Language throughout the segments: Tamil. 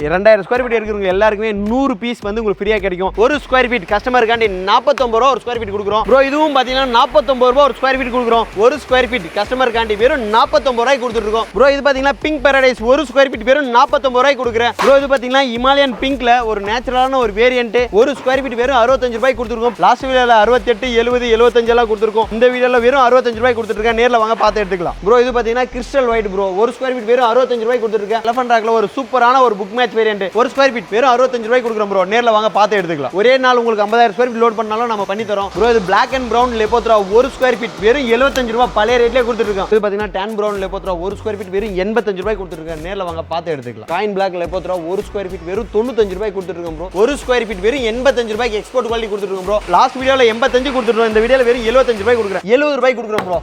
2000 ஸ்கொயர் ஃபீட் எடுக்கிறவங்க எல்லாருக்குமே 100 பீஸ் வந்து உங்களுக்கு ஃப்ரீயா கிடைக்கும். ஒரு ஸ்கொயர் ஃபீட் கஸ்டமருக்காண்டி 49 ரூபா ஒரு ஸ்கொயர் ஃபீட் கொடுக்குறோம் ப்ரோ. இதுவும் பாத்தீங்கன்னா 49 ரூபா ஒரு ஸ்கொயர் ஃபீட் கொடுக்குறோம். ஒரு ஸ்கொயர் ஃபீட் கஸ்டமருக்காண்டி வெறும் 49 ரூபாய்க்கு கொடுத்துருக்கோம் ப்ரோ. இது பாத்தீங்கன்னா பிங்க் பாரடைஸ் ஒரு ஸ்கொயர் ஃபீட் வெறும் 49 ரூபாய்க்கு கொடுக்குறேன் ப்ரோ. இது பாத்தீங்கன்னா இமாலயன் பிங்க்ல ஒரு நேச்சுரலான ஒரு வேரியன்ட் ஒரு ஸ்கொயர் ஃபீட் வெறும் 65 ரூபாய்க்கு கொடுத்துருக்கோம். லாஸ்ட் வீடியோல 68 70 75 எல்லாம் கொடுத்துருக்கோம். இந்த வீடியோல வெறும் 65 ரூபாய்க்கு கொடுத்துருக்கேன். நேர்ல வாங்க பார்த்து எடுத்துக்கலாம் ப்ரோ. இது பாத்தீங்கன்னா கிறிஸ்டல் ஒயிட் ப்ரோ. ஒரு ஸ்கொயர் ஃபீட் வெறும் 65 ரூபாய்க்கு கொடுத்துருக்கேன். எலஃபன்ட் ராக்ல ஒரு சூப்பரான ஒரு புக் மேட்ச் வேரியன்ட் ஒரு ஸ்கொயர் ஃபீட் வெறும் 65 ரூபாய்க்கு கொடுக்குறோம் ப்ரோ. நேர்ல வாங்க பார்த்து எடுத்துக்கலாம். ஒரே நாள் உங்களுக்கு 50000 ஸ்கொயர் ஃபீட் லோட் பண்ணாலும் நம்ம பண்ணி தரோம் ப்ரோ. இது பிளாக் அண்ட் பிரவுன் லெபோத்ரா ஒரு ஸ்கொயர் ஃபீட் வெறும் 75 ரூபாய் பழைய ரேட்லயே கொடுத்துருக்கோம். இது பாத்தீங்கன்னா டான் பிரவுன் லெபோத்ரா ஒரு ஸ்கொயர் ஃபீட் வெறும் 85 ரூபாய் கொடுத்துருக்கேன். நேர்ல வாங்க பார்த்து எடுத்துக்கலாம். காயின் பிளாக் லெபோத்ரா ஒரு ஸ்கொயர் ஃபீட் வெறும் 95 ரூபாய் கொடுத்துருக்கோம் ப்ரோ. ஒரு ஸ்கொயர் ஃபீட் வெறும் 85 ரூபாய்க்கு எக்ஸ்போர்ட் குவாலிட்டி கொடுத்துருக்கோம் ப்ரோ. லாஸ்ட் வீடியோல 85 கொடுத்துருக்கோம். இந்த வீடியோல வெறும் 75 ரூபாய் கொடுக்குறேன். 70 ரூபாய் கொடுக்குறோம் ப்ரோ.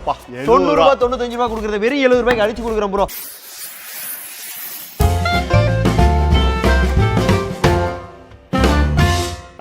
90 ரூபாய் 95 ரூபாய் கொடுக்குறது வெறும் 70 ரூபாய்க்கு அடிச்சு கொடுக்குறோம் ப்ரோ.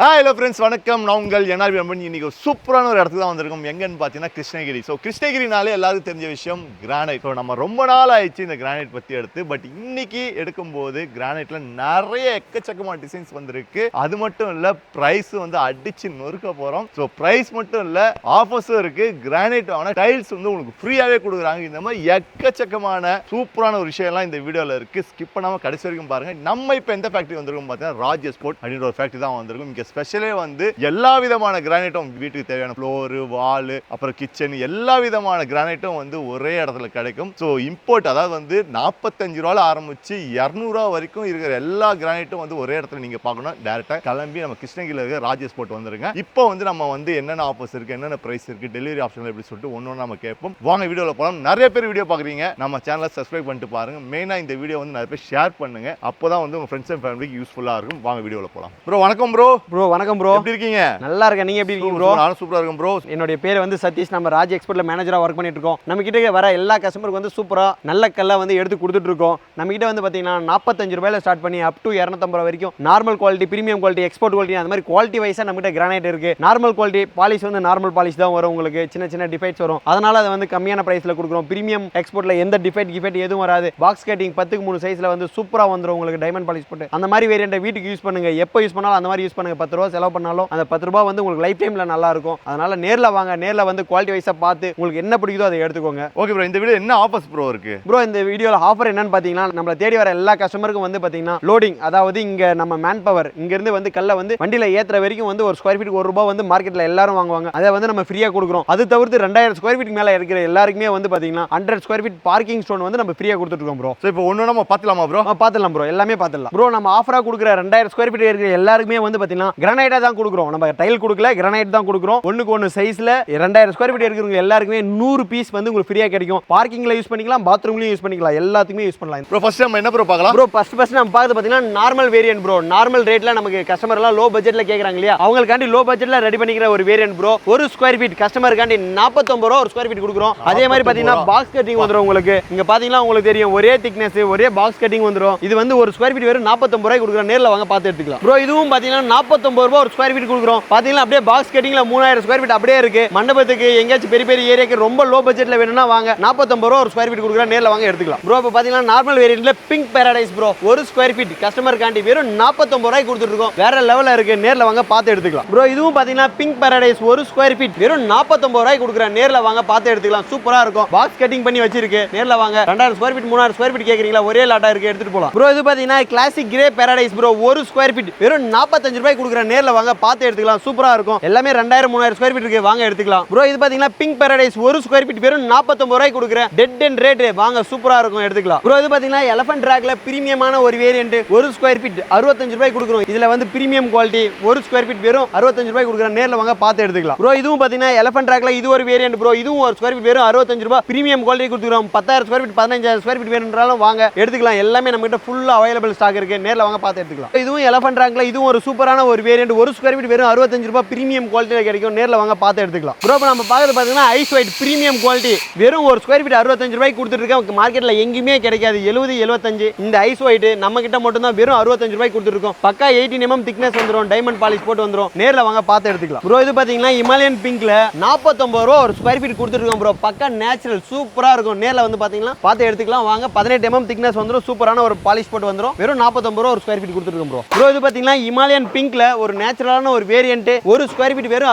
ஹலோ ஃப்ரெண்ட்ஸ், வணக்கம். நான் உங்கள் என்ஆர்பி அன்பன். இன்னைக்கு ஒரு சூப்பரான ஒரு இடத்துக்கு தான் வந்திருக்கோம். எங்கன்னு பார்த்தீங்கன்னா கிருஷ்ணகிரி. ஸோ கிருஷ்ணகிரினாலே எல்லாருக்கும் தெரிஞ்ச விஷயம் கிரானைட். ஸோ நம்ம ரொம்ப நாள் ஆயிடுச்சு இந்த கிரானைட் பற்றி எடுத்து. பட் இன்னைக்கு எடுக்கும்போது கிரானைட்ல நிறைய எக்கச்சக்கமான டிசைன்ஸ் வந்திருக்கு. அது மட்டும் இல்லை, ப்ரைஸ் வந்து அடிச்சு நொறுக்க போகிறோம். ஸோ ப்ரைஸ் மட்டும் இல்லை, ஆஃபர்ஸும் இருக்கு. கிரானைட் ஆன டைல்ஸ் வந்து உங்களுக்கு ஃப்ரீயாகவே கொடுக்குறாங்க. இந்த மாதிரி எக்கச்சக்கமான சூப்பரான ஒரு விஷயம்லாம் இந்த வீடியோவில் இருக்கு. ஸ்கிப் பண்ணாமல் கடைசி வரைக்கும் பாருங்க. நம்ம இப்போ எந்த ஃபேக்ட்ரி வந்திருக்கோம் பார்த்தீங்கன்னா ராஜ் எக்ஸ்போர்ட் அப்படின்ற ஒரு ஃபேக்ட்ரி தான் வந்திருக்கும். இங்கே ஸ்பெஷலே வந்து எல்லா விதமான கிரானைட்டும் வீட்டுக்கு தேவையான ஃப்ளோரு, வாலு, அப்புறம் கிச்சன் எல்லா விதமான கிரானைட்டும் வந்து ஒரே இடத்துல கிடைக்கும். ஸோ இம்போர்ட், அதாவது வந்து 45 ரூபால ஆரம்பிச்சு 200 ரூபா வரைக்கும் இருக்கிற எல்லா கிரானைட்டும் வந்து ஒரே இடத்துல நீங்க பார்க்கணும். டேரக்டா கிளம்பி நம்ம கிருஷ்ணகிரியில் இருக்கிற ராஜ் எக்ஸ்போர்ட் வந்துருங்க. இப்போ வந்து நம்ம வந்து என்னென்ன ஆஃபர்ஸ் இருக்கு, என்னென்ன பிரைஸ் இருக்கு, டெலிவரி ஆப்ஷன் எப்படி சொல்லிட்டு ஒன்று நம்ம கேட்போம். வாங்க வீடியோவில் போகலாம். நிறைய பேர் வீடியோ பார்க்குறீங்க, நம்ம சேனலை சப்ஸ்கிரைப் பண்ணிட்டு பாருங்க. மெயினாக இந்த வீடியோ வந்து நிறைய பேர் ஷேர் பண்ணுங்க. அப்போதான் வந்து உங்க ஃப்ரெண்ட்ஸ் அண்ட் ஃபேமிலிக்கு யூஸ்ஃபுல்லாக இருக்கும். வாங்க வீடியோவில் போகலாம். ப்ரோ வணக்கம். ப்ரோ வணக்கம் ப்ரோ. எப்படி இருக்கீங்க? நல்லா இருக்கேன். நீங்க எப்படி இருக்கீங்க ப்ரோ? நானும் சூப்பரா இருக்கேன் ப்ரோ. என்னோட பேர் வந்து சதீஷ். நம்ம ராஜ் எக்ஸ்போர்ட்ல மேனேஜரா ஒர்க் பண்ணிட்டு இருக்கோம். நம்ம கிட்ட வர எல்லா கஸ்டமருக்கு வந்து சூப்பரா நல்ல கல்ல வந்து எடுத்து கொடுத்துட்டு இருக்கோம். நம்ம கிட்ட வந்து பாத்தீங்கன்னா 45 ரூபாயில ஸ்டார்ட் பண்ணி அப் டு 250 ரூபாய் வரைக்கும் normal quality, premium quality, export quality, அந்த மாதிரி குவாலிட்டி வைஸா நம்ம கிட்ட கிரானைட் இருக்கு. நார்மல் குவாலிட்டி பாலிஷ் வந்து நார்மல் பாலிஷ் தான் வரும். உங்களுக்கு சின்ன சின்ன டிஃபெக்ட்ஸ் வரும். அதனால அதை வந்து கம்மியான பிரைஸ்ல கொடுக்குறோம். பிரீமியம் எக்ஸ்போர்ட்ல எந்த டிஃபெக்ட் எதுவும் வராது. பாக்ஸ் கட்டிங் 10க்கு 3 சைஸ்ல வந்து சூப்பரா வந்துரும். உங்களுக்கு டைமண்ட் பாலிஷ் போட்டு அந்த மாதிரி வேரியன்ட் வீட்டுக்கு யூஸ் பண்ணுங்க. எப்போ யூஸ் பண்ணாலும் அந்த மாதிரி யூஸ் பண்ணுங்க. 10 ரூபாய் செலவு பண்ணாலும் அந்த 10 ரூபாய் வந்து உங்களுக்கு லைஃப் டைம்ல நல்லா இருக்கும். அதனால நேர்ல வாங்க. நேர்ல வந்து குவாலிட்டி வைஸா பார்த்து உங்களுக்கு என்ன பிடிக்குதோ அதை எடுத்துக்கோங்க. ஓகே ப்ரோ, இந்த வீடியோ என்ன ஆஃபர்ஸ் ப்ரோ இருக்கு? ப்ரோ இந்த வீடியோல ஆஃபர் என்னன்னு பாத்தீங்கன்னா, நம்மள தேடி வர எல்லா கஸ்டமருக்கும் வந்து பாத்தீங்கன்னா லோடிங், அதாவது இங்க நம்ம மேன் பவர் இங்க இருந்து வந்து கல்ல வந்து வண்டியில ஏத்துற வரைக்கும் வந்து ஒரு ஸ்கொயர் ஃபீட் 1 ரூபாய் வந்து மார்க்கெட்ல எல்லாரும் வாங்குவாங்க. அதை வந்து நம்ம ஃப்ரீயா கொடுக்குறோம். அது தவிர்த்து 2000 ஸ்கொயர் ஃபீட் மேல இருக்கிற எல்லாருக்குமே வந்து பாத்தீங்கன்னா 100 ஸ்கொயர் ஃபீட் பார்க்கிங் ஸ்டோன் வந்து நம்ம ஃப்ரீயா கொடுத்துட்டு இருக்கோம் ப்ரோ. சோ இப்போ ஒண்ணு நம்ம பாத்துலாமா ப்ரோ? பாத்துலாம் ப்ரோ, எல்லாமே பாத்துலாம் ப்ரோ. நம்ம ஆஃபரா கொடுக்குற 2000 ஸ்கொயர் ஃபீட் இருக்கிற எல்லாருக்குமே வந்து பாத்தீங்கன்னா கிரானைட்டா தான் கொடுக்குறோம். நம்ம டைல் கொடுக்கல, கிரானைட் தான் கொடுக்குறோம். ஒண்ணுக்கு ஒன்னு சைஸ்ல 2000 ஸ்கொயர் ஃபீட் இருக்கிறவங்க எல்லாருக்குமே 100 பீஸ் வந்து உங்களுக்கு ஃப்ரீயா கிடைக்கும். பார்க்கிங்ல யூஸ் பண்ணிக்கலாம், பாத்ரூம்லயும் யூஸ் பண்ணிக்கலாம், எல்லாத்துக்குமே யூஸ் பண்ணலாம். ப்ரோ ஃபர்ஸ்ட் நம்ம என்ன ப்ரோ பார்க்கலாம்? ப்ரோ ஃபர்ஸ்ட் நம்ம பார்த்து பாத்தீங்கன்னா நார்மல் வேரியன்ட் ப்ரோ. நார்மல் ரேட்ல நமக்கு கஸ்டமர் எல்லாம் லோ பட்ஜெட்ல கேக்குறாங்க இல்லையா, அவங்களுக்காண்டி லோ பட்ஜெட்ல ரெடி பண்ணிக்கிற ஒரு வேரியன்ட் ப்ரோ. ஒரு ஸ்கொயர் ஃபீட் கஸ்டமருக்காண்டி 49 ரூபாய் ஒரு ஸ்கொயர் ஃபீட் கொடுக்குறோம். அதே மாதிரி பாத்தீங்கன்னா பாக்ஸ் கட்டிங் வந்துரும். உங்களுக்கு இங்க பாத்தீங்கன்னா உங்களுக்கு தெரியும், ஒரே திக்னஸ், ஒரே பாக்ஸ் கட்டிங் வந்துரும். இது வந்து ஒரு ஸ்கொயர் ஃபீட் வெறும் 49 ரூபாய் கொடுக்குறோம். நேர்ல வாங்க பார்த்து எடுத்துக்கலாம் ப்ரோ. இதுவும் பாத்தீங்கன்னா 49 ரூபாய் ஒரு ஸ்கொயர் ஃபீட் கொடுக்குறோம். பாத்தீங்கன்னா அப்படியே பாக்ஸ் கட்டிங்ல 3000 ஸ்கொயர் ஃபீட் அப்படியே இருக்கு. மண்டபத்துக்கு எங்கேயாச்சும் பெரிய பெரிய ஏரியாக்கு ரொம்ப லோ பட்ஜெட்ல வேணும்னா வாங்க. 49 ரூபாய் ஒரு ஸ்கொயர் ஃபீட் கொடுக்குறோம். நேர்ல வாங்க எடுத்துக்கலாம் ப்ரோ. இப்போ பாத்தீங்கன்னா நார்மல் வேரியன்ட்ல பிங்க் பாரடைஸ் ப்ரோ. ஒரு ஸ்கொயர் ஃபீட் கஸ்டமருக்காண்டி வெறும் 49 ரூபாய் கொடுத்துட்டு இருக்கோம். வேற லெவல்ல இருக்கு. நேர்ல வாங்க பார்த்து எடுத்துக்கலாம் ப்ரோ. இதுவும் பாத்தீங்கன்னா பிங்க் பாரடைஸ் ஒரு ஸ்கொயர் ஃபீட் வெறும் 49 ரூபாய் கொடுக்குறேன். நேர்ல வாங்க பார்த்து எடுத்துக்கலாம். சூப்பரா இருக்கும். பாக்ஸ் கட்டிங் பண்ணி வச்சிருக்கு. நேர்ல வாங்க. 2000 ஸ்கொயர் ஃபீட் 3000 ஸ்கொயர் ஃபீட் கேக்குறீங்களா, ஒரே லாட்டா இருக்கு, எடுத்துட்டு போலாம் ப்ரோ. இது பாத்தீங்கன்னா கிளாசிக் கிரே பாரடைஸ் ப்ரோ. ஒரு ஸ்கொயர் ஃபீட் வெறும் 45 ரூபாய் கொடுக்குறேன். நேர்ல வாங்க பார்த்து எடுத்துக்கலாம். சூப்பரா இருக்கும். எல்லாமே 2000 3000 ஸ்கொயர் ஃபீட் இருக்கு, வாங்க எடுத்துக்கலாம் ப்ரோ. இது பாத்தீங்கன்னா பிங்க் பாரடைஸ் ஒரு ஸ்கொயர் ஃபீட் வெறும் 49 ரூபாய் கொடுக்குறேன். டெட் அண்ட் ரேட், வாங்க சூப்பரா இருக்கும், எடுத்துக்கலாம் ப்ரோ. இது பாத்தீங்கன்னா எலஃபன்ட் ராக்ல பிரீமியமான ஒரு வேரியன்ட் ஒரு ஸ்கொயர் ஃபீட் 65 ரூபாய் கொடுக்குறோம். இதுல வந்து பிரீமியம் குவாலிட்டி ஒரு ஸ்கொயர் ஃபீட் வெறும் 65 ரூபாய் கொடுக்குறேன். நேர்ல வாங்க பார்த்து எடுத்துக்கலாம் ப்ரோ. இதுவும் பாத்தீங்கன்னா எலஃபன்ட் ராக்ல இது ஒரு வேரியன்ட் ப்ரோ. இதுவும் ஒரு ஸ்கொயர் ஃபீட் வெறும் 65 ரூபாய் பிரீமியம் குவாலிட்டி கொடுக்குறோம். 10000 ஸ்கொயர் ஃபீட் 15000 ஸ்கொயர் ஃபீட் வேணும்னாலும் வாங்க எடுத்துக்கலாம். எல்லாமே நம்ம கிட்ட ஃபுல்லா அவைலபிள் ஸ்டாக் இருக்கு. நேர்ல வாங்க பார்த்து எடுத்துக்கலாம். இதுவும் எலஃபன்ட் ராக்ல இதுவும் ஒரு சூப்பரான ஒரு வேரியன்ட் வேரியன்ட் ஒரு ஸ்கொயர் ஃபீட் வெறும் 65 ரூபாய் பிரீமியம் குவாலிட்டியில கிடைக்கும். நேர்ல வாங்க பார்த்து எடுத்துக்கலாம். ப்ரோ இப்போ நம்ம பார்க்கறது பாத்தீங்கன்னா ஐஸ் ஒயிட் பிரீமியம் குவாலிட்டி வெறும் ஒரு ஸ்கொயர் ஃபீட் 65 ரூபாய்க்கு கொடுத்துட்டு இருக்கோம். மார்க்கெட்ல எங்கேயுமே கிடைக்காது. 70 75 இந்த ஐஸ் ஒயிட் நம்ம கிட்ட மட்டும் தான் வெறும் 65 ரூபாய்க்கு கொடுத்துருக்கோம். பக்கா 18 mm திக்னஸ் வந்துரும். டைமண்ட் பாலிஷ் போட்டு வந்துரும். நேர்ல வாங்க பார்த்து எடுத்துக்கலாம். ப்ரோ இது பாத்தீங்கன்னா ஹிமாலயன் பிங்க்ல 49 ரூபாய் ஒரு ஸ்கொயர் ஃபீட் கொடுத்துருக்கோம் ப்ரோ. பக்கா நேச்சுரல் சூப்பரா இருக்கும். நேர்ல வந்து பாத்தீங்கன்னா பார்த்து எடுத்துக்கலாம் வாங்க. 18 mm திக்னஸ் வந்துரும். சூப்பரான ஒரு பாலிஷ் போட்டு வந்துரும். வெறும் 49 ரூபாய் ஒரு ஸ்கொயர் ஃபீட் கொடுத்துருக்கோம் ப்ரோ. ப்ரோ இது பாத்தீங்கன்னா ஹிமாலயன் பிங்க்ல ஒரு நேச்சுரலான ஒரு வேரியன்ட் ஒரு ஸ்கொயர் ஃபீட் வெறும்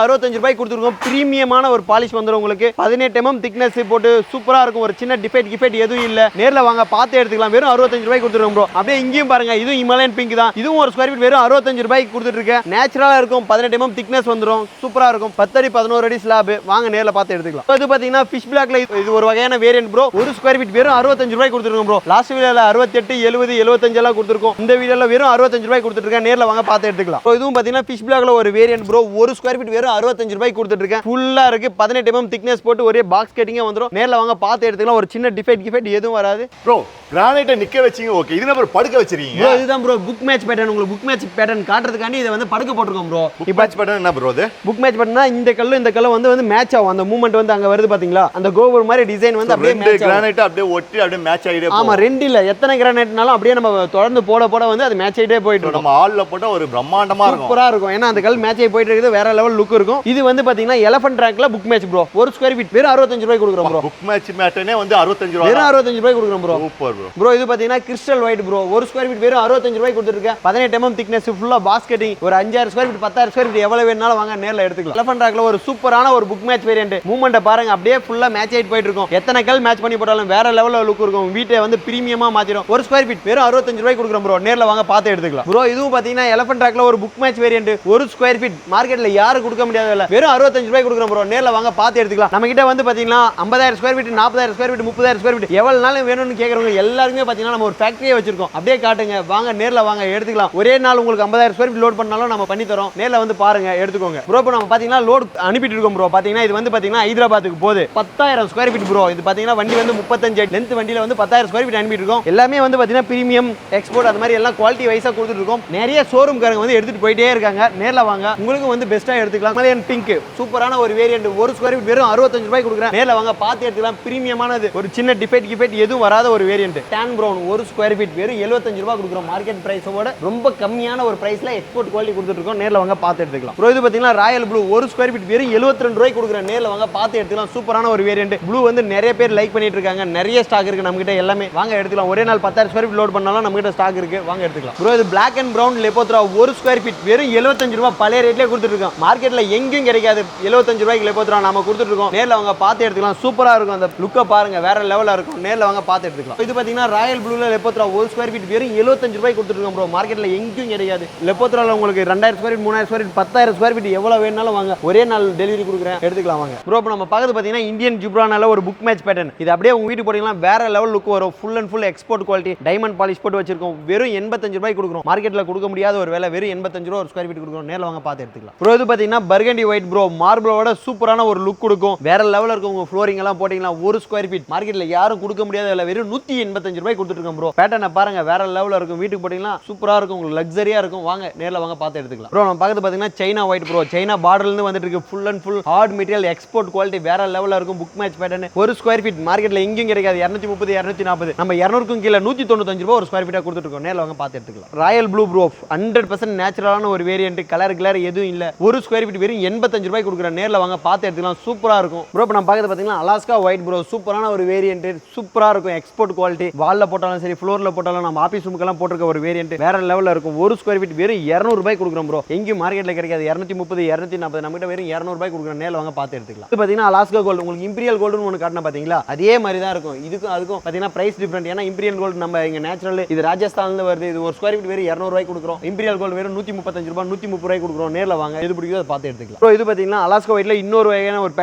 65 ரூபாய்க்கு கொடுத்துருக்கோம். பிரீமியமான ஒரு பாலிஷ் வந்துரும் உங்களுக்கு. 18 mm திக்னஸ் போட்டு சூப்பரா இருக்கும். ஒரு சின்ன டிஃபெக்ட் எதுவும் இல்ல. நேர்ல வாங்க பார்த்து எடுத்துக்கலாம். வெறும் 65 ரூபாய்க்கு கொடுத்துருக்கோம் ப்ரோ. அப்படியே இங்கேயும் பாருங்க, இதுவும் ஹிமாலயன் பிங்க் தான். இதுவும் ஒரு ஸ்கொயர் ஃபீட் வெறும் 65 ரூபாய்க்கு கொடுத்துட்டு இருக்கேன். நேச்சுரலா இருக்கும். 18 mm திக்னஸ் வந்துரும். சூப்பரா இருக்கும். 10 அடி 11 அடி ஸ்லாப். வாங்க நேர்ல பார்த்து எடுத்துக்கலாம். இது பாத்தீங்கன்னா ஃபிஷ் பிளாக்ல இது ஒரு வகையான வேரியன்ட் ப்ரோ. ஒரு ஸ்கொயர் ஃபீட் வெறும் 65 ரூபாய்க்கு கொடுத்துருக்கோம் ப்ரோ. லாஸ்ட் வீடியோல 68 70 75 எல்லாம் கொடுத்துருக்கோம். இந்த வீடியோல வெறும் 65 ரூபாய்க்கு கொடுத்துட்டு இருக்கேன். நேர்ல வாங்க பார்த்து எடுத்துக்கலாம். இதுவும் பாத்தீங்கன்னா ஃபிஷ் பிளாக்ல ஒரு வேரியன்ட் ப்ரோ. ஒரு ஸ்கொயர் ஃபீட் வெறும் 65 ரூபாய்க்கு கொடுத்துட்டு இருக்கேன். ஃபுல்லா இருக்கு. 18 mm திக்னஸ் போட்டு ஒரே பாக்ஸ் கட்டிங்கா வந்துரும். நேர்ல வாங்க பார்த்து எடுத்துக்கலாம். ஒரு சின்ன டிஃபெக்ட் எதுவும் வராது ப்ரோ. கிரானைட்டை நிக்க வச்சீங்க ஓகே. இது நம்ம படுக்க வச்சிருக்கீங்க ப்ரோ. இதுதான் ப்ரோ புக் மேட்ச் பேட்டர்ன். உங்களுக்கு புக் மேட்ச் பேட்டர்ன் காட்டுறதுக்காண்டி இதை வந்து படுக்க போட்டுருக்கோம் ப்ரோ. இப்போ மேட்ச் பேட்டர்ன் என்ன ப்ரோ? இது புக் மேட்ச் பேட்டர்னா இந்த கல்லு வந்து மேட்ச் ஆகும். அந்த மூவ்மெண்ட் வந்து அங்க வருது பாத்தீங்களா? அந்த கோபுரம் மாதிரி டிசைன் வந்து அப்படியே மேட்ச் ஆகும். கிரானைட் அப்படியே ஒட்டி அப்படியே மேட்ச் ஆயிட்டே போகும். ஆமா, ரெண்டு இல்ல எத்தனை கிரானைட்னாலும் அப்படியே நம்ம தொடர்ந்து போட வந்து அது மேட்ச் ஆயிட்டே போயிட்டு இருக்கும். நம்ம ஆல்ல போட்டா ஒரு பிரம்மாண்டமா இருக்கும். சூப்பரா இருக்கும். ஏன்னா அந்த கல் மேட்ச் ஆகி போயிட்டு இருக்குது. வேற லெவல் லுக் இருக்கும். இது வந்து பாத்தீங்கன்னா எலிஃபண்ட் ட்ராக்ல புக் மேட்ச் ப்ரோ. ஒரு ஸ்கொயர் ஃபீட் வெறும் 65 ரூபாய்க்கு கொடுக்குறோம் ப்ரோ. புக் மேட்ச் மேட்டனே வந்து 65 ரூபாய். வெறும் 65 ரூபாய்க்கு கொடுக்குறோம் ப்ரோ. Super bro. ப்ரோ இது பாத்தீங்கன்னா கிறிஸ்டல் ஒயிட் ப்ரோ. ஒரு ஸ்கொயர் ஃபீட் வெறும் 65 ரூபாய்க்கு கொடுத்துருக்கேன். 18 mm திக்னஸ் ஃபுல்லா பாஸ்கெட்டிங். ஒரு 5000 ஸ்கொயர் ஃபீட் 10000 ஸ்கொயர் ஃபீட் எவ்வளவு வேணாலும் வாங்க நேர்ல எடுத்துக்கலாம். எலிஃபண்ட் ட்ராக்ல ஒரு சூப்பரான ஒரு புக் மேட்ச் வேரியன்ட். மூவ்மெண்ட் பாருங்க, அப்படியே ஃபுல்லா மேட்ச் ஆயிட்டு போயிட்டு இருக்கும். எத்தனை கல் மேட்ச் பண்ணி போட்டாலும் வேற லெவல்ல லுக் இருக்கும். வீட்டை வந்து பிரீமியமா மாத்திரும். ஒரு ஸ்கொயர் ஃபீட் வெறும் 65 ரூபாய்க்கு கொடுக்குறோம் ப்ரோ. நேர்ல வாங்க பார்த்து எடுத்துக்கலாம் ப்ரோ. இதுவும் பாத்தீங்கன்னா எலிஃபண்ட் ட்ராக்ல ஒரு புக் மேட்ச் வேரியன்ட். ஒரு ஸ்கொயர் ஃபீட் மார்க்கெட்ல யாரும் கொடுக்க முடியாத வெறும் 65 ரூபாய்க்கு கொடுக்குறோம் ப்ரோ. நேர்ல வாங்க பார்த்து எடுத்துக்கலாம். நம்ம கிட்ட வந்து பாத்தீங்கன்னா 50000 square feet 40000 square feet 30000 square feet எவ்வளவு நாளும் வேணும்னு கேக்குறவங்க எல்லாருமே பாத்தீங்கன்னா நம்ம ஒரு ஃபேக்டரியே வச்சிருக்கோம். அப்படியே காட்டுங்க வாங்க நேர்ல வாங்க எடுத்துக்கலாம். ஒரே நாள் உங்களுக்கு 50000 ஸ்கொயர் ஃபீட் லோட் பண்ணாலும் நம்ம பண்ணி தரோம். நேர்ல வந்து பாருங்க எடுத்துக்கோங்க ப்ரோ. இப்போ நம்ம பாத்தீங்கன்னா லோட் அனுப்பிட்டு இருக்கோம் ப்ரோ. பாத்தீங்கன்னா இது வந்து பாத்தீங்கன்னா ஹைதராபாத்துக்கு போகுது. 10000 ஸ்கொயர் ஃபீட் ப்ரோ. இது பாத்தீங்கன்னா வண்டி வந்து 35 லென்த் வண்டியில வந்து 10000 ஸ்கொயர் ஃபீட் அனுப்பிட்டு இருக்கோம். எல்லாமே வந்து பாத்தீங்கன்னா பிரீமியம் எக்ஸ்போர்ட் அது மாதிரி எல்லாம் குவாலிட்டி வைஸா கொடுத்துட்டு இருக்கோம். நிறைய ஷோரூம் காரங்க வந்து எடுத்துட்டு போயிட்டே இருக்காங்க. நேர்ல வாங்க உங்களுக்கு வந்து பெஸ்ட்டா எடுத்துக்கலாம். ஹிமாலயன் பிங்க் சூப்பரான ஒரு வேரியன்ட். ஒரு ஸ்கொயர் ஃபீட் வெறும் 65 ரூபாய்க்கு கொடுக்குறேன். நேர்ல வாங்க பார்த்து எடுத்துக்கலாம். பிரீமியமானது. ஒரு சின்ன டிஃபெக்ட் எதுவும் வராத ஒரு வேரியன்ட். டான் பிரவுன் ஒரு ஸ்கொயர் ஃபீட் வெறும் 75 ரூபாய் கொடுக்குறோம். மார்க்கெட் பிரைஸோட ரொம்ப கம்மியான ஒரு பிரைஸ்ல எக்ஸ்போர்ட் குவாலிட்டி கொடுத்துட்டு இருக்கோம். நேர்ல வாங்க பார்த்து எடுத்துக்கலாம் ப்ரோ. இது பாத்தீங்கன்னா ராயல் ப்ளூ ஒரு ஸ்கொயர் ஃபீட் வெறும் 72 ரூபாய்க்கு கொடுக்குறேன். நேர்ல வாங்க பார்த்து எடுத்துக்கலாம். சூப்பரான ஒரு வேரியன்ட். ப்ளூ வந்து நிறைய பேர் லைக் பண்ணிட்டு இருக்காங்க. நிறைய ஸ்டாக் இருக்கு நம்ம கிட்ட. எல்லாமே வாங்க எடுத்துக்கலாம். ஒரே நாள் 10000 ஸ்கொயர் ஃபீட் லோட் பண்ணாலும் நம்ம கிட்ட ஸ்டாக் இருக்கு. வாங்க எடுத்துக்கலாம் ப்ரோ. இது பிளாக் அண்ட் பிரவுன் லெபோத்ரா ஒரு ஸ்கொயர் ஃபீட் வெறும் 75 ரூபாய் பழைய ரேட்லயே கொடுத்துட்டு இருக்கோம். மார்க்கெட்ல எங்கேயும் கிடைக்காது. 75 ரூபாய்க்கு லெபோத்ரா நாம கொடுத்துட்டு இருக்கோம். நேர்ல வாங்க பார்த்து எடுத்துக்கலாம். சூப்பரா இருக்கும். அந்த லுக்கை பாருங்க வேற லெவலா இருக்கும். நேர்ல வாங்க பார்த்து எடுத்துக்கலாம். இது பாத்தீங்கன்னா ராயல் ப்ளூல லெபோத்ரா ஒரு ஸ்கொயர் ஃபீட் வெறும் 75 ரூபாய்க்கு கொடுத்துட்டு இருக்கோம் ப்ரோ. மார்க்கெட்ல எங்கேயும் கிடைக்காது. லெபோத்ரால உங்களுக்கு 2000 square feet 3000 square feet 10000 square feet எவ்வளவு வேணாலும் வாங்க. ஒரே நாள் டெலிவரி கொடுக்குறேன். எடுத்துக்கலாம் வாங்க ப்ரோ. இப்போ நம்ம பார்க்கறது பாத்தீங்கன்னா இந்தியன் ஜிப்ரானால ஒரு புக் மேட்ச் பேட்டர்ன். இது அப்படியே உங்க வீட்டுக்கு போட்டீங்கன்னா வேற லெவல் லுக் வரும். Full and full export quality diamond polish போட்டு வச்சிருக்கோம். வெறும் 85 ரூபாய்க்கு கொடுக்குறோம். மார்க்கெட்ல கொடுக்க முடியாத ஒரு வேலை. வெறும் 85 ரூபாய் ஒரு ஸ்கொயர் ஃபீட் கொடுக்குறோம். நேர்ல வாங்க பார்த்து எடுத்துக்கலாம் ப்ரோ. இது பாத்தீங்கன்னா பர்கண்டி ஒயிட் ப்ரோ. மார்பிளோட சூப்பரான ஒரு லுக் கொடுக்கும். வேற லெவல்ல இருக்கும். உங்க ஃப்ளோரிங் எல்லாம் போட்டீங்கன்னா ஒரு ஸ்கொயர் ஃபீட் மார்க்கெட்ல யாரும் கொடுக்க முடியாத வேலை. வெறும் 185 ரூபாய் கொடுத்துட்டு இருக்கோம் ப்ரோ. பேட்டர்னை பாருங்க வேற லெவல்ல இருக்கும். வீட்டுக்கு போட்டீங்கன்னா சூப்பரா இருக்கும். உங்களுக்கு லக்ஸரியா இருக்கும். வாங்க நேர்ல வாங்க பார்த்து எடுத்துக்கலாம் ப்ரோ. நம்ம பார்க்கறது பாத்தீங்கன்னா சைனா ஒயிட் ப்ரோ. சைனா பார்டர்ல இருந்து வந்துட்டு இருக்கு. Full and full heart material export quality வேற லெவல்ல இருக்கும். புக் மேட்ச் பேட்டர்ன் ஒரு ஸ்கொயர் ஃபீட் மார்க்கெட்ல எங்கேயும் கிடைக்காது. 230 240 நம்ம 200க்கும் கீழே 195 ரூபாய் ஒரு ஸ்கொயர் ஃபீட்டா கொடுத்துட்டு இருக்கோம். நேர்ல வாங்க பார்த்து எடுத்துக்கலாம். ராயல் ப்ளூ ப்ரோ 100% நேச்சுரலான ஒரு வேரியன்ட். கலர் எதுவும் இல்ல. ஒரு ஸ்கொயர் ஃபீட் வெறும் 85 ரூபாய் கொடுக்குறேன். நேர்ல வாங்க பார்த்து எடுத்துக்கலாம். சூப்பரா இருக்கும் ப்ரோ. இப்போ நம்ம பார்க்கறது பாத்தீங்கன்னா அலாஸ்கா ஒயிட் ப்ரோ. சூப்பரான ஒரு வேரியன்ட். சூப்பரா இருக்கும். Export quality. வால்ல போட்டாலும் சரி ஃப்ளோர்ல போட்டாலும் நம்ம ஆபீஸ் ரூமுக்கெல்லாம் போட்டுருக்க ஒரு வேரியன்ட். வேற லெவல்ல இருக்கும். ஒரு ஸ்கொயர் ஃபீட் வெறும் 200 ரூபாய் கொடுக்குறோம் ப்ரோ. எங்கேயும் மார்க்கெட்ல கிடைக்காது. 230 240 நம்ம கிட்ட வெறும் 200 ரூபாய் கொடுக்குறோம். நேர்ல வாங்க பார்த்து எடுத்துக்கலாம். இது பாத்தீங்கன்னா அலாஸ்கா கோல்டு. உங்களுக்கு இம்பீரியல் கோல்டுன்னு ஒன்று காட்டினா பாத்தீங்களா அதே மாதிரி தான் இருக்கும். இதுக்கும் அதுக்கும் பாத்தீங்கன்னா பிரைஸ் டிஃபரெண்ட். ஏன்னா இம்பீரியல் கோல்டு நம்ம இங்க நேச்சுரல் இது ராஜஸ்தான்ல வருது. இது ஒரு ஸ்கொயர் ஃபீட் வெறும் 200 ரூபாய் கொடுக்குறோம். இம்பீரியல் கோல்டு வெறும் 135 ரூபாய் 130 ரூபாய் கொடுக்குறோம். நேர்ல வாங்க எது பிடிக்குதோ அதை பார்த்து எடுத்துக்கலாம் ப்ரோ. இது பாத்தீங்கன்னா அலாஸ்கா ஒயிட்ல இன்னொரு வகையான ஒரு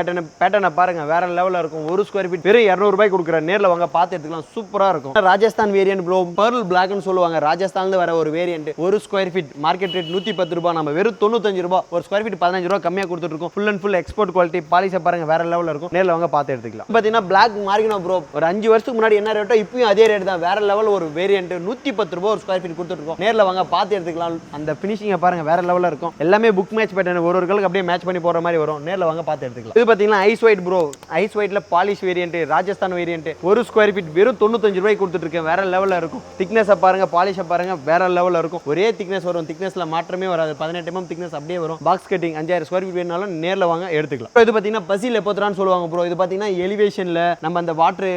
பேட்டர்னை பாருங்க வேற லெவல்ல இருக்கும். ஒரு ஸ்கொயர் ஃபீட் வெறும் 200 ரூபாய் கொடுக்குறேன். நேர்ல வாங்க பார்த்து எடுத்துக்கலாம். சூப்பரா இருக்கும். Rajasthan variant bro. பெர்ல் பிளாக்னு சொல்லுவாங்க. ராஜஸ்தான்ல வர ஒரு வேரியன்ட். ஒரு ஸ்கொயர் ஃபீட் மார்க்கெட் ரேட் 110 ரூபாய். நம்ம வெறும் 95 ரூபாய் ஒரு ஸ்கொயர் ஃபீட் 15 ரூபாய் கம்மியா கொடுத்துட்டு இருக்கோம். Full and full export quality. பாலிஷ பாருங்க வேற லெவல்ல இருக்கும். நேர்ல வாங்க பார்த்து எடுத்துக்கலாம். பாத்தீங்கன்னா பிளாக் மார்கினோ ப்ரோ. ஒரு 5 வருஷத்துக்கு முன்னாடி என்ன ரேட்டோ இப்பயும் அதே ரேட் தான். வேற லெவல் ஒரு வேரியன்ட். 110 ரூபாய் ஒரு ஸ்கொயர் ஃபீட் கொடுத்துட்டு இருக்கோம். நேர்ல வாங்க பார்த்து எடுத்துக்கலாம். அந்த ஃபினிஷிங்கை பாருங்க பாருங்க வேற லெவல்ல இருக்கும். எல்லாமே புக் மேட்ச் பேட்டர்ன் ஒரு கலருக்கு அப்படியே மேட்ச் பண்ணி போற மாதிரி வரும். நேர்ல வாங்க பார்த்து எடுத்துக்கலாம். இது பாத்தீங்கன்னா ஐஸ் ஒயிட் ப்ரோ. ஐஸ் ஒயிட்ல பாலிஷ் வேரியன்ட், ராஜஸ்தான் வேரியன்ட். ஒரு ஸ்கொயர் ஃபீட் வெறும் 95 ரூபாய்க்கு கொடுத்துட்டு இருக்கேன். வேற லெவல்ல இருக்கும். திக்னஸ் பாருங்க, பாலிஷ் பாருங்க, வேற லெவல்ல இருக்கும். ஒரே திக்னஸ் வரும். திக்னஸ்ல மாற்றமே வராது. 18 mm திக்னஸ் அப்படியே வரும். பாக்ஸ் கட்டிங் 5000 ஸ்கொயர் ஃபீட் வேணாலும் நேர்ல வாங்க எடுத்துக்கலாம். இது பாத்தீங்கன்னா பசி லெப்போத்ரான்னு சொல்லுவாங்க ப்ரோ. இது பாத்தீங்கன்னா எலிவேஷன்ல நம்ம அந்த வாட்டர்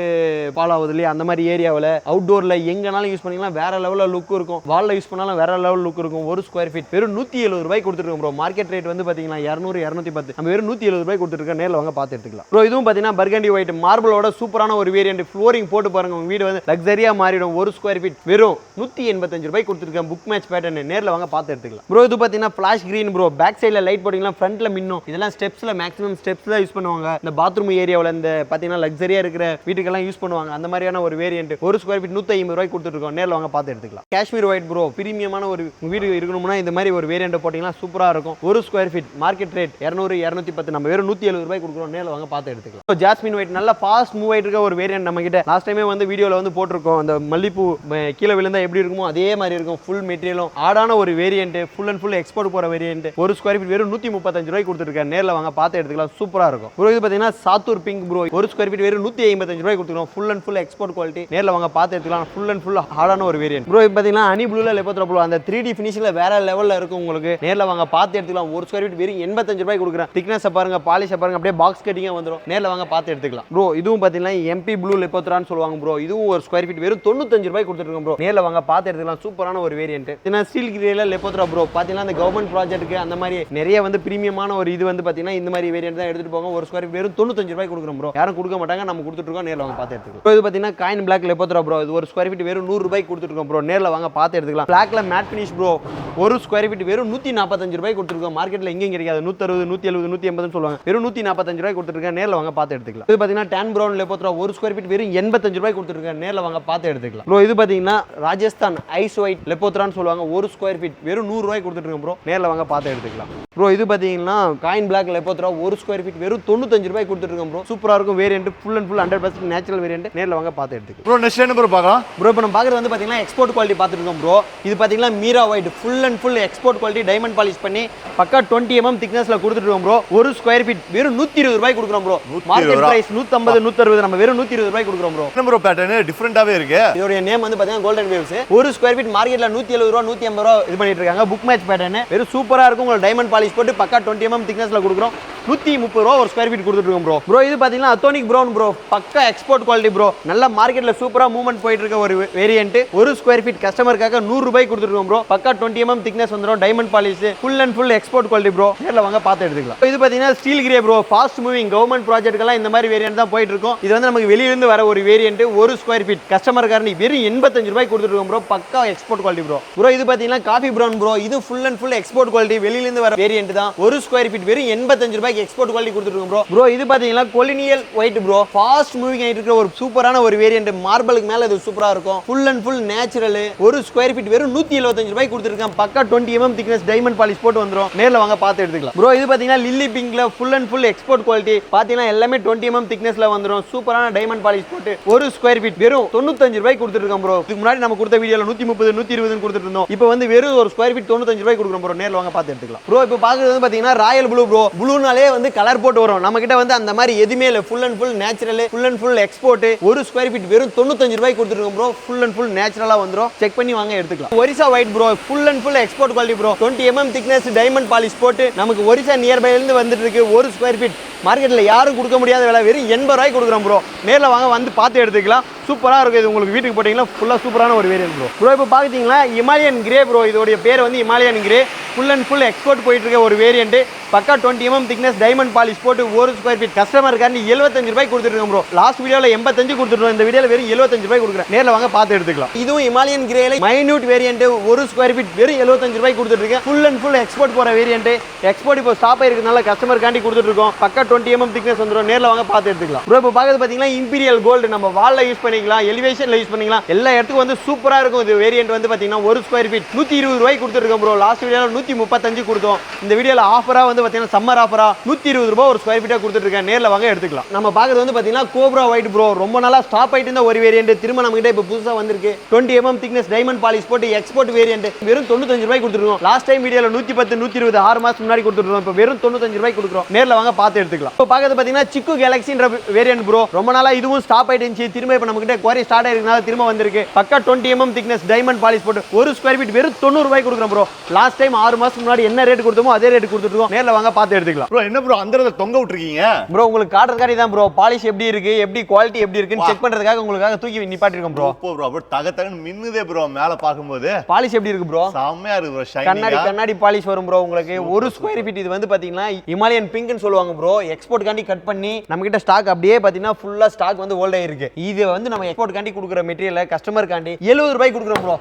ஃபால் ஆகுது இல்லையா, அந்த மாதிரி ஏரியாவில் அவுட்டோர்ல எங்கனாலும் யூஸ் பண்ணிக்கலாம். வேற லெவல்ல லுக் இருக்கும். வால்ல யூஸ் பண்ணாலும் வேற லெவல் லுக் இருக்கும். ஒரு ஸ்கொயர் ஃபீட் வெறும் 170 ரூபாய்க்கு கொடுத்துருக்கோம் ப்ரோ. மார்க்கெட் ரேட் வந்து பாத்தீங்கன்னா 200 210. நம்ம வெறும் 170 ரூபாய்க்கு கொடுத்துருக்கோம். நேர்ல வாங்க பார்த்து எடுத்துக்கலாம் ப்ரோ. இதுவும் பாத்தீங்கன்னா பர்கண்டி ஒயிட் மார்பிளோட சூப்பரான ஒரு வேரியன்ட். ஃப்ளோரிங் போட்டு பாருங்க, உங்க வீடு வந்து லக்ஸரியா மாறிடும். ஒரு ஸ்கொயர் ஃபீட் வெறும் 185 ரூபாய்க்கு கொடுத்துருக்கேன். Book match pattern. நேர்ல வாங்க பார்த்து எடுத்துக்கலாம் ப்ரோ. இது பாத்தீங்கன்னா ஃபிளாஷ் கிரீன் ப்ரோ. பேக் சைடுல லைட் போட்டீங்கன்னா ஃப்ரண்ட்ல மின்னும். இதெல்லாம் ஸ்டெப்ஸ்ல மேக்ஸிமம் ஸ்டெப்ஸ்ல யூஸ் பண்ணுவாங்க. இந்த பாத்ரூம் ஏரியாவில் இந்த பாத்தீங்கன்னா லக்ஸரியா இருக்கிற வீட்டுக்கெல்லாம் யூஸ் பண்ணுவாங்க. அந்த மாதிரியான ஒரு வேரியன்ட். ஒரு ஸ்கொயர் ஃபீட் 150 ரூபாய்க்கு கொடுத்துருக்கோம். நேர்ல வாங்க பார்த்து எடுத்துக்கலாம். Kashmir white bro. பிரீமியமான ஒரு வீடு இருக்கணும்னா இந்த மாதிரி ஒரு வேரியன்ட் போட்டீங்கன்னா சூப்பரா இருக்கும். ஒரு ஸ்கொயர் ஃபீட் மார்க்கெட் ரேட் 200 210. நம்ம வெறும் 170 ரூபாய்க்கு கொடுக்குறோம். நேர்ல வாங்க பார்த்து எடுத்துக்கலாம். ஜாஸ்மின் ஒயிட் நல்ல ஃபாஸ்ட் மூவ் ஆயிட்டு இருக்க ஒரு வேரியன்ட். நம்ம கிட்ட லாஸ்ட் டைமே வந்து வீடியோல வந்து போட்டிருக்கோம். அந்த மல்லிப்பூ கீழே விழுந்தா எப்படி இருக்குமோ அதே மாதிரி இருக்கும். ஃபுல் மெட்டீரியலும் ஆடான ஒரு variant. Full and full export போற வேரியன்ட். ஒரு ஸ்கொயர் ஃபீட் வெறும் 135 ரூபாய்க்கு கொடுத்துருக்கேன். நேர்ல வாங்க பார்த்து எடுத்துக்கலாம். சூப்பரா இருக்கும் ப்ரோ. இது பாத்தீங்கன்னா சாத்தூர் பிங்க் ப்ரோ. ஒரு ஸ்கொயர் ஃபீட் வெறும் 155 ரூபாய்க்கு கொடுத்துருக்கோம். Full and full export quality. நேர்ல வாங்க பார்த்து எடுத்துக்கலாம். ஃபுல் அண்ட் ஃபுல் ஆடான ஒரு வேரியன்ட் ப்ரோ. இது பாத்தீங்கன்னா ஹனி ப்ளூல லெப்போத்ரா ப்ளூ. அந்த 3D ஃபினிஷிங்ல வேற லெவல்ல இருக்கும் உங்களுக்கு. நேர்ல வாங்க பார்த்து எடுத்துக்கலாம். ஒரு ஸ்கொயர் ஃபீட் வெறும் 85 ரூபாய்க்கு கொடுக்குறேன். திக்னஸ் பாருங்க, பாலிஷ் பாருங்க, அப்படியே பாக்ஸ் கட்டிங்கா வந்துரும். நேர்ல வாங்க பார்த்து எடுத்துக்கலாம் ப்ரோ. இதுவும் பாத்தீங்கன்னா எம்பி ப்ளூ லெப்போத்ரான்னு சொல்லுவாங்க ப்ரோ. இதுவும் ஒரு ஸ்கொயர் ஃபீட் வெறும் 95 ரூபாய்க்கு கொடுத்துருக்கோம் ப்ரோ. நேர்ல வாங்க பார்த்து எடுத்துக்கலாம். சூப்பரான ஒரு வேரியன்ட். ஏன்னா ஸ்டீல் கிரேல லெப்போத்ரா ப்ரோ. பாத்தீங்கன்னா அந்த கவர்மெண்ட் ப்ராஜெக்ட்டுக்கு அந்த மாதிரி நிறைய வந்து பிரீமியமான ஒரு இது வந்து பாத்தீங்கன்னா இந்த மாதிரி வேரியன்ட் தான் எடுத்துட்டு போங்க. ஒரு ஸ்கொயர் ஃபீட் வெறும் 95 ரூபாய்க்கு கொடுக்குறோம் ப்ரோ. யாரும் கொடுக்க மாட்டாங்க, நம்ம கொடுத்துட்டு இருக்கோம். நேர்ல வாங்க பார்த்து எடுத்துக்கலாம் ப்ரோ. இது பாத்தீங்கன்னா காயின் பிளாக் லெப்போத்ரா ப்ரோ. இது ஒரு ஸ்கொயர் ஃபீட் வெறும் 100 ரூபாய்க்கு கொடுத்துருக்கோம் ப்ரோ. நேர்ல வாங்க பார்த்து எடுத்துக்கலாம். பிளாக்ல மேட் ஃபினிஷ் ப்ரோ. ஒரு ஸ்கொயர் ஃபீட் வெறும் 145 ரூபாய்க்கு கொடுத்துருக்கோம். மார்க்கெட்ல எங்கேயும் கிடைக்காது. 160 170 180 சொல்லுவாங்க. வெறும் 145 ரூபாய்க்கு கொடுத்துருக்கேன். நேர்ல வாங்க பார்த்து எடுத்துக்கலாம். இது பாத்தீங்கன்னா டான் பிரவுன் லெப்போத்ரா. ஒரு ஸ்கொயர் ஃபீட் வெறும் 85 ரூபாய்க்கு கொடுத்துருக்கேன். நேர்ல வாங்க பார்த்து எடுத்துக்கலாம் ப்ரோ. இது பாத்தீங்கன்னா ராஜஸ்தான் ஐஸ் ஒயிட் லெப்போத்ரான்னு சொல்லுவாங்க. ஒரு ஸ்கொயர் ஃபீட் வெறும் 100 ரூபாய்க்கு கொடுத்துருக்கோம் ப்ரோ. நேர்ல வாங்க பார்த்து எடுத்துக்கலாம் ப்ரோ. இது பாத்தீங்கன்னா காயின் பிளாக் லெப்போத்ரா. ஒரு ஸ்கொயர் ஃபீட் வெறும் 95 ரூபாய்க்கு கொடுத்துருக்கோம் ப்ரோ. சூப்பரா இருக்கும் variant. Full and full 100% natural variant. நேர்ல வாங்க பார்த்து எடுத்துக்கலாம் ப்ரோ. நெக்ஸ்ட் என்ன ப்ரோ பார்க்கலாம் ப்ரோ? இப்போ நம்ம பார்க்குறது வந்து பாத்தீங்கன்னா எக்ஸ்போர்ட் குவாலிட்டி பார்த்துட்டு இருக்கோம் ப்ரோ. இது பாத்தீங்கன்னா Meera white. Full and full export quality. Diamond polish பண்ணி பக்கா 20 mm திக்னஸ்ல கொடுத்துட்டு இருக்கோம் ப்ரோ. ஒரு ஸ்கொயர் ஃபீட் வெறும் 120 ரூபாய்க்கு கொடுக்குறோம் ப்ரோ. Market price 150 160. நம்ம வெறும் 120 ரூபாய்க்கு கொடுக்குறோம் ப்ரோ. என்ன ப்ரோ பேட்டர்ன் டிஃபரெண்டாவே இருக்கு. இதோட நேம் வந்து பாத்தீங்கன்னா கோல்டன் வேவ்ஸ். ஒரு ஸ்கொயர் ஃபீட் மார்க்கெட்ல 170 ரூபாய் 150 ரூபாய் இது பண்ணிட்டு இருக்காங்க. புக் மேட்ச் பேட்டர்ன் வெறும் சூப்பரா இருக்கும். உங்களுக்கு டைமண்ட் பாலிஷ் போட்டு பக்கா 20 mm திக்னஸ்ல கொடுக்குறோம். 130 ரூபாய் ஒரு ஸ்கொயர் ஃபீட் கொடுத்துட்டு இருக்கோம் ப்ரோ. ப்ரோ இது பாத்தீங்கன்னா அத்தோனிக் பிரவுன் ப்ரோ. பக்கா எக்ஸ்போர்ட் குவாலிட்டி ப்ரோ. நல்ல மார்க்கெட்ல சூப்பரா மூவ்மெண்ட் போயிட்டு இருக்க ஒரு வேரியன்ட். ஒரு ஸ்கொயர் ஃபீட் கஸ்டமருக்காக 100 ரூபாய்க்கு கொடுத்துருக்கோம் ப்ரோ. பக்கா 20 mm திக்னஸ் வந்துரும். Diamond polish full and full export quality bro. நேர்ல வாங்க பார்த்து எடுத்துக்கலாம். இது பாத்தீங்கன்னா steel grey bro. Fast moving government ப்ராஜெக்ட்லாம் இந்த மாதிரி வேரியன்ட் தான் போயிட்டு இருக்கும். இது வந்து நமக்கு வெளியில இருந்து வர ஒரு வேரியன்ட். ஒரு ஸ்கொயர் ஃபீட் கஸ்டமருக்காக வெறும் 85 ரூபாய்க்கு கொடுத்துட்டு இருக்கோம் ப்ரோ. பக்கா எக்ஸ்போர்ட் குவாலிட்டி ப்ரோ. ப்ரோ இது பாத்தீங்கன்னா காஃபி பிரவுன் ப்ரோ. இது full and full export quality. வெளியில இருந்து வர வேரியன்ட் தான். ஒரு ஸ்கொயர் ஃபீட் வெறும் 85 ரூபாய்க்கு எக்ஸ்போர்ட் குவாலிட்டி கொடுத்துட்டு இருக்கோம் ப்ரோ. ப்ரோ இது பாத்தீங்கன்னா கொலினியல் ஒயிட் ப்ரோ. ஃபாஸ்ட் மூவிங் ஆயிட்டு இருக்கிற ஒரு சூப்பரான ஒரு வேரியன்ட். மார்பிளுக்கு மேல இது சூப்பரா இருக்கும். Full and full natural. ஒரு ஸ்கொயர் ஃபீட் வெறும் 175 ரூபாய்க்கு கொடுத்துருக்கேன். பக்கா 20 mm திக்னஸ் டைமண்ட் பாலிஷ் போட்டு வந்துரும். நேர்ல வாங்க பார்த்து எடுத்துக்கலாம் ப்ரோ. இது பாத்தீங்கன்னா லில்லி பிங்க்ல full and full export quality. பாத்தீங்கன்னா எல்லாமே 20 mm திக்னஸ்ல வந்துரும். சூப்பரான டைமண்ட் பாலிஷ் போட்டு ஒரு ஸ்கொயர் ஃபீட் வெறும் 95 ரூபாய்க்கு கொடுத்துருக்கோம் ப்ரோ. இதுக்கு முன்னாடி நம்ம கொடுத்த வீடியோல 130 120 கொடுத்துட்டு இருந்தோம். இப்போ வந்து வெறும் ஒரு ஸ்கொயர் ஃபீட் 95 ரூபாய்க்கு கொடுக்குறோம் ப்ரோ. நேர்ல வாங்க பார்த்து எடுத்துக்கலாம் ப்ரோ. இப்போ பாக்குறது வந்து பாத்தீங்கன்னா ராயல் ப்ளூ ப்ரோ. ப்ளூனாலே வந்து கலர் போட்டு வரும். நம்ம கிட்ட வந்து அந்த மாதிரி எதுவுமே இல்ல. Full and full natural. Full and full export. ஒரு ஸ்கொயர் ஃபீட் வெறும் 95 ரூபாய்க்கு கொடுத்துருக்கோம் ப்ரோ. ஃபுல் அண்ட் ஃபுல் நேச்சுரலா வந்துரும். செக் பண்ணி வாங்க எடுத்துக்கலாம். Orissa white bro. Full and full export quality bro. 20 mm thickness diamond polish போட்டு நமக்கு ஒரிசா நியர்பைல இருந்து வந்துட்டு இருக்கு. ஒரு ஸ்கொயர் ஃபீட் மார்க்கெட்ல யாரும் கொடுக்க முடியாத விலை வெறும் 80 ரூபாய்க்கு கொடுக்குறோம் ப்ரோ. நேர்ல வாங்க வந்து பார்த்து எடுத்துக்கலாம். சூப்பரா இருக்கும். இது உங்களுக்கு வீட்டுக்கு போட்டீங்கன்னா ஃபுல்லா சூப்பரான ஒரு வேரியன்ட் ப்ரோ. ப்ரோ இப்போ பாத்தீங்கன்னா இமாலயன் கிரே ப்ரோ. இதோட பேர் வந்து Himalayan grey. Full and full export போயிட்டு இருக்க ஒரு வேரியன்ட். பக்கா 20 mm திக்னஸ் டைமண்ட் பாலிஷ் போட்டு ஒரு ஸ்கொயர் ஃபீட் கஸ்டமருக்காண்டி 75 ரூபாய்க்கு கொடுத்துருக்கோம் ப்ரோ. லாஸ்ட் வீடியோல 85 கொடுத்துருக்கோம். இந்த வீடியோல வெறும் 75 ரூபாய்க்கு கொடுக்குறேன். நேர்ல வாங்க பார்த்து எடுத்துக்கலாம். இதுவும் இமாலயன் கிரேல மைன்யூட் வேரியன்ட். ஒரு ஸ்கொயர் ஃபீட் வெறும் 75 ரூபாய்க்கு கொடுத்துட்டு இருக்கேன். ஃபுல் அண்ட் ஃபுல் எக்ஸ்போர்ட் போற வேரியன்ட். எக்ஸ்போர்ட் இப்போ ஸ்டாப் ஆயிருக்கனால கஸ்டமருக்காண்டி கொடுத்துட்டு இருக்கோம். பக்கா 20 mm திக்னஸ் வந்துரும். நேர்ல வாங்க பார்த்து எடுத்துக்கலாம் ப்ரோ. இப்போ பாக்குறது பாத்தீங்கன்னா இம்பீரியல் கோல்டு. நம்ம வால்ல யூஸ் பண்ணிக்கலாம். எலிவேஷன்ல யூஸ் பண்ணிக்கலாம். எல்லா இடத்துக்கும் வந்து சூப்பரா இருக்கும். இது வேரியன்ட் வந்து பாத்தீங்கன்னா ஒரு ஸ்கொயர் ஃபீட் 120 ரூபாய்க்கு கொடுத்துருக்கோம் ப்ரோ. லாஸ்ட் வீடியோல 135 கொடுத்தோம். இந்த வீடியோல ஆஃபரா வந்து பாத்தீங்கன்னா சம்மர் ஆஃபரா 120 ரூபாய் ஒரு ஸ்கொயர் ஃபீட்டா கொடுத்துட்டு இருக்கேன். நேர்ல வாங்க எடுத்துக்கலாம். நம்ம பாக்குறது வந்து பாத்தீங்கன்னா கோப்ரா ஒயிட் ப்ரோ. ரொம்ப நாளா ஸ்டாப் ஆயிட்டு இருந்த ஒரு வேரியன்ட் திரும்ப நம்ம கிட்ட இப்ப புதுசா வந்திருக்கு. 20 mm thickness டைமண்ட் பாலிஷ் போட்டு எக்ஸ்போர்ட் வேரியன்ட் வெறும் 95 ரூபாய் கொடுத்துருக்கோம். லாஸ்ட் டைம் வீடியோல 110 120 6 மாசம் முன்னாடி கொடுத்துருக்கோம். இப்போ வெறும் 95 ரூபாய் கொடுக்குறோம். நேர்ல வாங்க பார்த்து எடுத்துக்கலாம். இப்போ பாக்கிறது பாத்தீங்கன்னா சிக்கு கேலக்ஸின்ற வேரியன்ட் ப்ரோ. ரொம்ப நாளா இதுவும் ஸ்டாப் ஆயிட்டு இருந்துச்சு. திரும்ப இப்போ நம்ம கிட்ட குவாரி ஸ்டார்ட் ஆயிருக்கனால திரும்ப வந்திருக்கு. பக்கா 20 mm thickness டைமண்ட் பாலிஷ் போட்டு ஒரு ஸ்கொயர் ஃபீட் வெறும் 90 ரூபாய் கொடுக்குறோம் ப்ரோ. லாஸ்ட் டைம் 6 மாசம் முன்னாடி என்ன ரேட் கொடுத்தோமோ அதே ரேட் கொடுத்துருக்கோம். நேர்ல வாங்க பார்த்து எடுத்துக்கலாம். ப்ரோ என்ன ப்ரோ அந்த இடத்துல தொங்க விட்டுருக்கீங்க? ப்ரோ உங்களுக்கு காட்டுறதுக்காக தான் ப்ரோ. பாலிஷ் எப்படி இருக்கு, எப்படி குவாலிட்டி எப்படி இருக்குன்னு செக் பண்றதுக்காக உங்களுக்காக தூக்கி நிப்பாட்டி இருக்கோம் ப்ரோ. ப்ரோ ப்ரோ தகன்னு மின்னுதே ப்ரோ மேல பாக்கும்போது. பாலிஷ் எப்படி இருக்கு ப்ரோ? செம்மையா இருக்கு ப்ரோ. கண்ணாடி பாலிஷ் வரும் ப்ரோ. உங்களுக்கு ஒரு ஸ்கொயர் ஃபீட் இது வந்து பாத்தீங்கன்னா ஹிமாலயன் பிங்க்னு சொல்லுவாங்க ப்ரோ. எக்ஸ்போர்ட் காண்டி கட் பண்ணி நம்ம கிட்ட ஸ்டாக் அப்படியே பாத்தீங்கன்னா ஃபுல்லா ஸ்டாக் வந்து ஹோல்ட் ஆயிருக்கு. இது வந்து நம்ம எக்ஸ்போர்ட் காண்டி கொடுக்குற மெட்டீரியல் கஸ்டமர் காண்டி 70 ரூபாய் கொடுக்குறோம் ப்ரோ.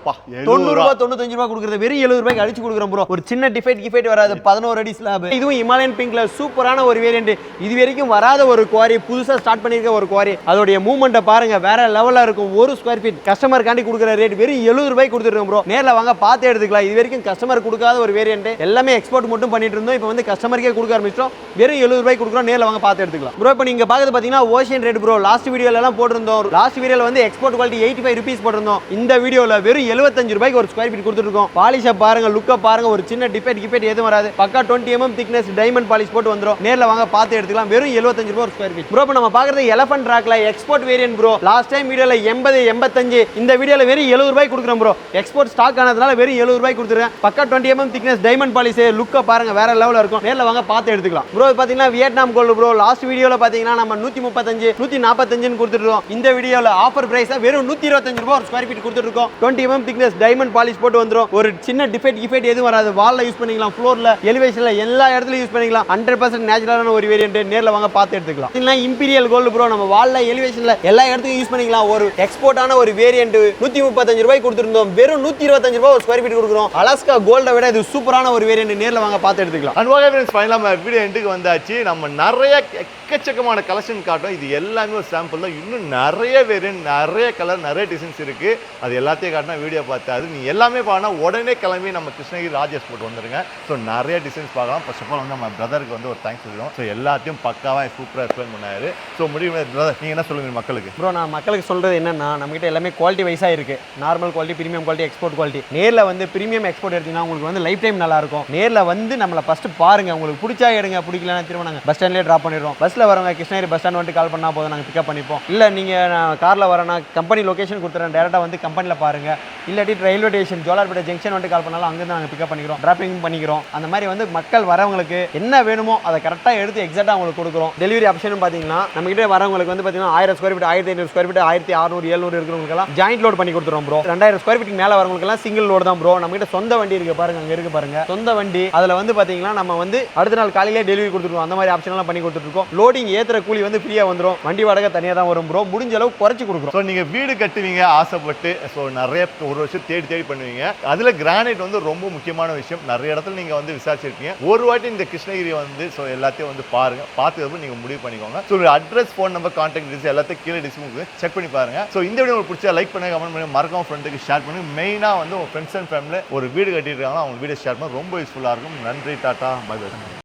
90 ரூபாய் 95 ரூபாய் கொடுக்குறது வெறும் 70 ரூபாய்க்கு அடிச்சு கொடுக்குறோம் ப்ரோ. ஒரு சின்ன டிஃபெக்ட் வராது. 11 அடி ஸ்லாப். இதுவும் ஹிமாலயன் பிங்க்ல சூப்பரான ஒரு வேரியன்ட். இது வரைக்கும் வராத ஒரு குவாரி, புதுசா ஸ்டார்ட் பண்ணிருக்க ஒரு குவாரி. அதோட மூவ்மெண்ட்டை பாருங்க வேற லெவல்ல இருக்கும். ஒரு ஸ்கொயர் ஃபீட் கஸ்டமர் காண்டி கொடுக்குற ரேட் வெறும் 70 ரூபாய் கொடுத்துருக்கோம் ப்ரோ. நேர்ல வாங்க பார்த்து எடுத்துக்கலாம். இது வரைக்கும் கஸ்டமர் கொடுக்காத ஒரு வேரியன்ட். எல்லாமே எக்ஸ்போர்ட் மட்டும் பண்ணிட்டு இருந்தோம். இப்போ வந்து கஸ்டமருக்கே கொடுக்க ஆரம்பிச்சிட்டோம். வெறும் 70 ரூபாய் கொடுக்குறோம். நேர்ல வாங்க பார்த்து எடுத்துக்கலாம் ப்ரோ. இப்போ நீங்க பாக்குறது பாத்தீங்கன்னா ஓஷன் ரேட் ப்ரோ. லாஸ்ட் வீடியோல எல்லாம் போட்டிருந்தோம். லாஸ்ட் வீடியோல வந்து எக்ஸ்போர்ட் குவாலிட்டி 85 ரூபீஸ் போட்டிருந்தோம். இந்த வீடியோல வெறும் 75 ரூபாய்க்கு ஒரு ஸ்கொயர் ஃபீட் கொடுத்துட்டு இருக்கோம். பாலிஷை பாருங்க, லுக்கை பாருங்க. ஒரு சின்ன டிஃபெக்ட் எதுவும் வராது. பக்கா 20 mm thickness டைமண்ட் பாலிஷ் போட்டு வந்துரும். நேர்ல வாங்க பார்த்து எடுத்துக்கலாம். வெறும் 75 ரூபாய் ஒரு ஸ்கொயர் ஃபீட் ப்ரோ. இப்போ நம்ம பாக்குறது எலிஃபண்ட் ராக்ல export variant bro. Last time வீடியோல 80 85, இந்த வீடியோல வெறும் 70 ரூபாய் கொடுக்குறோம் ப்ரோ. எக்ஸ்போர்ட் ஸ்டாக் ஆனதுனால வெறும் 70 ரூபாய் கொடுத்துறேன். பக்கா 20 mm thickness டைமண்ட் பாலிஷ், லுக்கை பாருங்க வேற லெவல்ல இருக்கும். நேர்ல வாங்க பார்த்து எடுத்துக்கலாம் ப்ரோ. பாத்தீங்கன்னா வியட்நாம் கோல்டு ப்ரோ. லாஸ்ட் வீடியோல பாத்தீங்கன்னா நம்ம 135 145 கொடுத்துருக்கோம். இந்த வீடியோல ஆஃபர் பிரைஸ் வெறும் 125 ரூபாய் ஒரு ஸ்கொயர் ஃபீட் கொடுத்துட்டு இருக்கோம். 20 mm thickness டைமண்ட் பாலிஷ் போட்டு வந்துரும். ஒரு சின்ன டிஃபெக்ட் எதுவும் வராது. வால்ல யூஸ் பண்ணிக்கலாம், ஃப்ளோர்ல, எலிவேஷன்ல எல்லா இடத்துலயும் யூஸ் பண்ணிக்கலாம். 100% நேச்சுரலான ஒரு வேரியன்ட். நேர்ல வாங்க பார்த்து எடுத்துக்கலாம். இல்ல இம்பீரியல் கோல்டு ப்ரோ. நம்ம வால்ல, எலிவேஷன்ல எல்லா இடத்துக்கும் யூஸ் பண்ணிக்கலாம். ஒரு எக்ஸ்போர்ட்டான ஒரு வேரியன்ட் 135 ரூபாய் கொடுத்துருந்தோம். வெறும் 125 ரூபாய் ஒரு ஸ்கொயர் ஃபீட் கொடுக்குறோம். அலாஸ்கா கோல்டை விட இது சூப்பரான ஒரு வேரியன்ட். நேர்ல வாங்க பார்த்து எடுத்துக்கலாம். அன்வாக ஃப்ரெண்ட்ஸ் ஃபைனலா நம்ம வீடியோ எண்டுக்கு வந்தாச்சு. நம்ம நிறைய எக்கச்சக்கமான கலெக்ஷன் காட்டும். இது எல்லாமே ஒரு சாம்பிள் தான். இன்னும் நிறைய வேரியன்ட், நிறைய கலர், நிறைய டிசைன்ஸ் இருக்கு. அது எல்லாத்தையும் காட்டினா வீடியோ பார்த்தாது. நீ எல்லாமே பார்க்கனா உடனே கிளம்பி நம்ம கிருஷ்ணகிரி ராஜேஷ் போட்டு வந்துருங்க. ஸோ நிறைய டிசைன்ஸ் பார்க்கலாம். ஃபர்ஸ்ட் ஆஃப் ஆல் வந்து நம்ம பிரதருக்கு வந்து ஒரு தேங்க்ஸ் சொல்லுவோம். ஸோ எல்லாத்தையும் பக்காவாக சூப்பராக எக்ஸ்பிளைன் பண்ணாரு. ஸோ முடியும் பிரதர், நீங்கள் என்ன சொல்லுங்க மக்களுக்கு? ப்ரோ நான் மக்களுக்கு சொல்றது என்னன்னா, நம்மகிட்ட எல்லாமே குவாலிட்டி வைஸாக இருக்கு. Normal quality, premium quality, export quality. நேரில் வந்து பிரீமியம் எக்ஸ்போர்ட் எடுத்தீங்கன்னா உங்களுக்கு வந்து லைஃப் டைம் நல்லா இருக்கும். நேரில் வந்து நம்மளை ஃபர்ஸ்ட் பாருங்க. உங்களுக்கு பிடிச்சா எடுங்க, பிடிக்கலன்னா திரும்ப நாங்கள் பஸ் ஸ்டாண்ட்லேயே ட்ராப் பண்ணிடுறோம். பஸ்ஸில் வரவங்க கிருஷ்ணகிரி பஸ் ஸ்டாண்ட் வந்து கால் பண்ணால் போதும், நாங்கள் பிக்கப் பண்ணிப்போம். இல்லை நீங்கள் காரில் வரேன்னா கம்பெனி லொகேஷன் கொடுத்துறேன், டேரெக்டாக வந்து கம்பெனியில் பாருங்க. இல்லாட்டி ரயில்வே ஸ்டேஷன் ஜோலார்பேட்டை ஜங்ஷன் வந்து கால் பண்ணாலும் அங்கேருந்து நாங்கள் பிக்கப் பண்ணிக்கிறோம், டிராப்பிங் பண்ணிக்கிறோம். அந்த மாதிரி வந்து மக்கள் வரவங்களுக்கு என்ன வேணுமோ அதை கரெக்டாக எடுத்து எக்ஸாக்டாக அவங்களுக்கு கொடுக்குறோம். டெலிவரி ஆப்ஷன் பார்த்தீங்கன்னா நம்மகிட்ட வரவங்களுக்கு வந்து பார்த்தீங்கன்னா 1000 ஸ்கொயர் ஃபீட், 1500 ஸ்கொயர் ஃபீட், 1600 700 இருக்கிறவங்களுக்கெல்லாம் ஜாயிண்ட் லோட் பண்ணி கொடுத்துருவோம் ப்ரோ. 2000 ஸ்கொயர் ஃபீட் மேலே வரவங்களுக்கெல்லாம் சிங்கிள் லோடு தான் ப்ரோ. நம்மகிட்ட சொந்த வண்டி இருக்கு பாருங்க, அங்கே இருக்கு பாருங்க சொந்த வண்டி. அதில் வந்து பார்த்தீங்கன்னா நம்ம வந்து அடுத்த நாள் காலையிலே டெலிவரி கொடுத்துருவோம். அந்த மாதிரி ஆப்ஷன்லாம் பண்ணி கொடுத்துருக்கோம். லோடிங் ஏற்றுற கூலி வந்து ஃப்ரீயாக வந்துடும். வண்டி வாடகை தனியாக தான் வரும் ப்ரோ. முடிஞ்ச அளவு குறைச்சி கொடுக்குறோம். ஸோ நீங்கள் வீடு கட்டுவீங்க ஆசைப்பட்டு, ஸோ நிறைய ஒரு வருஷம் தேடி பண்ணுவீங்க. அதில் கிரானைட் வந்து ரொம்ப முக்கியமான விஷயம். நிறைய இடத்துல நீங்கள் வந்து விசாரிச்சிருக்கீங்க. ஒரு வாட்டி இந்த கிருஷ்ணகிரி வந்து ஸோ எல்லாத்தையும் வந்து பாருங்க. பார்த்துக்கப்புறம் நீங்கள் முடிவு பண்ணிக்கோங்க. So address, phone number, contact details எல்லாத்தையும் கீழே டிஸ்கிரிப்ஷனுக்கு செக் பண்ணி பாருங்க. ஸோ இந்த வீடியோ உங்களுக்கு பிடிச்சா லைக் பண்ணுங்க, கமெண்ட் பண்ணுங்க, மறக்காம ஃப்ரெண்டுக்கு ஷேர் பண்ணுங்க. மெயினாக வந்து உங்கள் ஃப்ரெண்ட்ஸ் அண்ட் ஃபேமிலி ஒரு வீடு கட்டிட்டு இருக்காங்க, அவங்க வீடியோ ஷேர் பண்ண ரொம்ப யூஸ்ஃபுல்லாக இருக்கும். நன்றி, டாட்டா, பை பை.